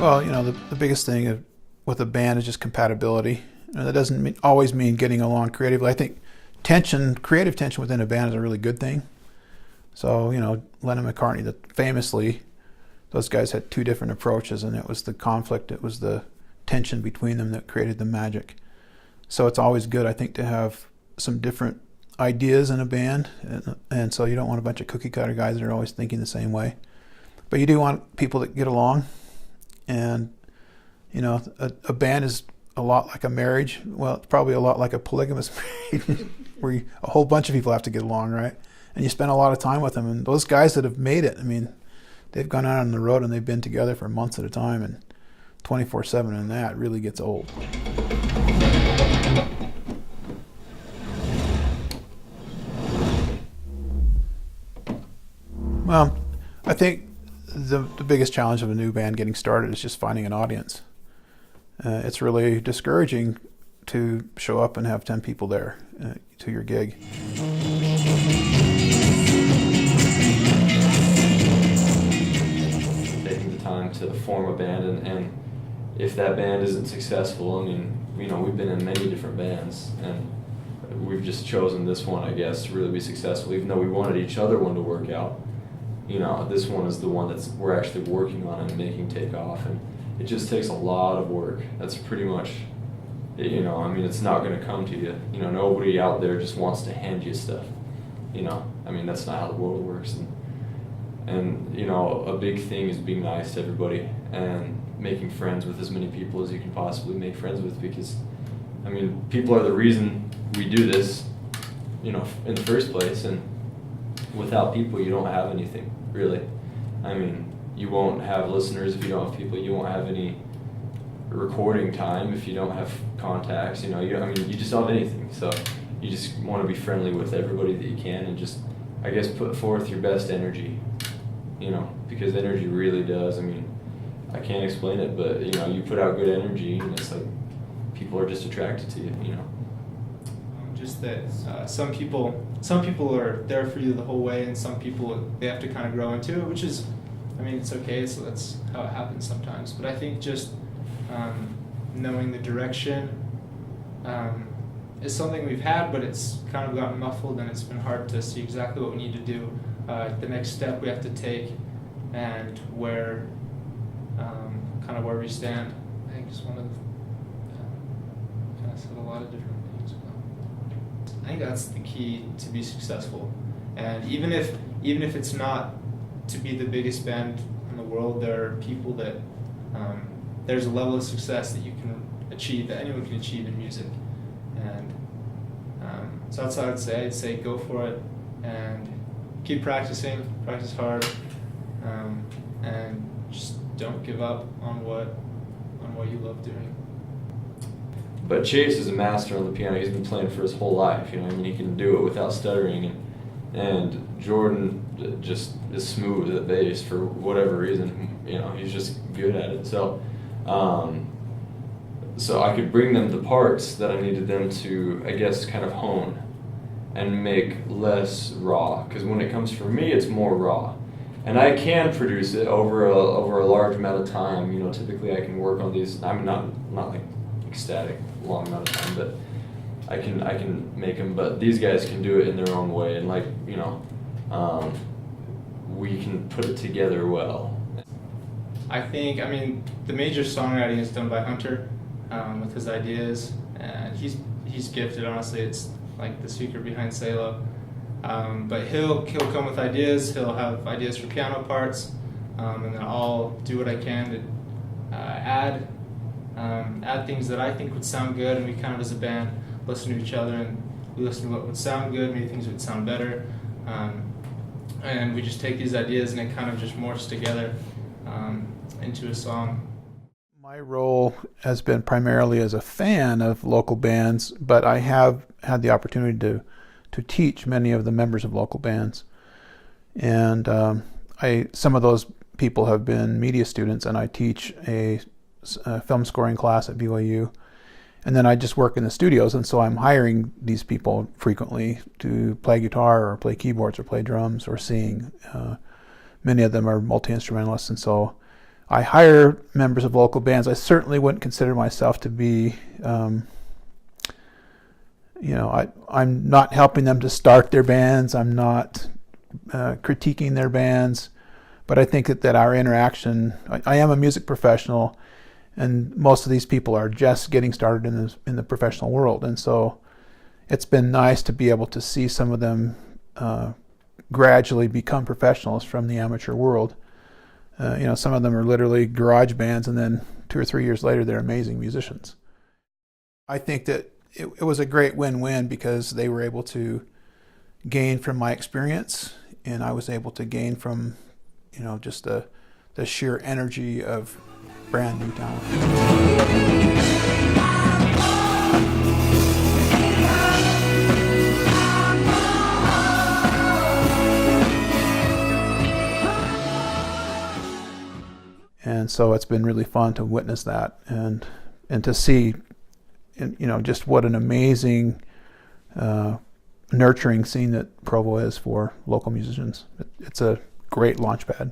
Well, the biggest thing with a band is just compatibility. That doesn't always mean getting along creatively. I think creative tension within a band is a really good thing. So, Lennon and McCartney, famously, those guys had two different approaches, and it was the conflict, it was the tension between them that created the magic. So it's always good, I think, to have some different ideas in a band, and so you don't want a bunch of cookie cutter guys that are always thinking the same way. But you do want people that get along, and a band is a lot like a marriage. Well, it's probably a lot like a polygamous marriage, where a whole bunch of people have to get along, right? And you spend a lot of time with them. And those guys that have made it, they've gone out on the road and they've been together for months at a time, and 24/7, and that really gets old. Well, I think the biggest challenge of a new band getting started is just finding an audience. It's really discouraging to show up and have 10 people there to your gig. Taking the time to form a band, and if that band isn't successful, we've been in many different bands, and we've just chosen this one, I guess, to really be successful, even though we wanted each other one to work out. This one is the one we're actually working on and making take off, and it just takes a lot of work. That's pretty much, it's not going to come to you. Nobody out there just wants to hand you stuff. That's not how the world works. And a big thing is being nice to everybody and making friends with as many people as you can possibly make friends with, because, people are the reason we do this, in the first place, and without people, you don't have anything, really. You won't have listeners if you don't have people. You won't have any recording time if you don't have contacts. You just don't have anything. So you just want to be friendly with everybody that you can, and just, I guess, put forth your best energy. Because energy really does. I can't explain it, but you put out good energy, and it's like people are just attracted to you. Just that some people are there for you the whole way, and some people, they have to kind of grow into it, which is, it's okay, so that's how it happens sometimes. But I think just knowing the direction is something we've had, but it's kind of gotten muffled, and it's been hard to see exactly what we need to do, the next step we have to take, and where we stand. I think just one of kind of said a lot of different things. I think that's the key to be successful. And even if it's not to be the biggest band in the world, there are people that there's a level of success that you can achieve, that anyone can achieve in music. And so that's what I'd say. I'd say go for it and keep practicing, practice hard, and just don't give up on what you love doing. But Chase is a master on the piano. He's been playing for his whole life. He can do it without stuttering. And Jordan just is smooth at bass for whatever reason. He's just good at it. So I could bring them the parts that I needed them to, I guess, kind of hone and make less raw. Because when it comes for me, it's more raw. And I can produce it over a large amount of time. Typically I can work on these. I'm not like ecstatic long amount of time, but I can make them. But these guys can do it in their own way, and we can put it together well. I think the major songwriting is done by Hunter with his ideas, and he's gifted. Honestly, it's like the secret behind Salo. But he'll come with ideas. He'll have ideas for piano parts, and then I'll do what I can to add things that I think would sound good. And we kind of, as a band, listen to each other, and we listen to what would sound good, maybe things would sound better, and we just take these ideas and it kind of just morphs together into a song. My role has been primarily as a fan of local bands, but I have had the opportunity to teach many of the members of local bands. And some of those people have been media students, and I teach a film scoring class at BYU. And then I just work in the studios, and so I'm hiring these people frequently to play guitar or play keyboards or play drums or sing. Many of them are multi-instrumentalists, and so I hire members of local bands. I certainly wouldn't consider myself to be, I'm not helping them to start their bands. I'm not critiquing their bands. But I think that our interaction, I am a music professional, and most of these people are just getting started in the professional world. And so it's been nice to be able to see some of them gradually become professionals from the amateur world. Some of them are literally garage bands, and then 2 or 3 years later, they're amazing musicians. I think that it was a great win-win because they were able to gain from my experience, and I was able to gain from, just the sheer energy of brand new talent. And so it's been really fun to witness that and to see, just what an amazing, nurturing scene that Provo is for local musicians. It's a great launch pad.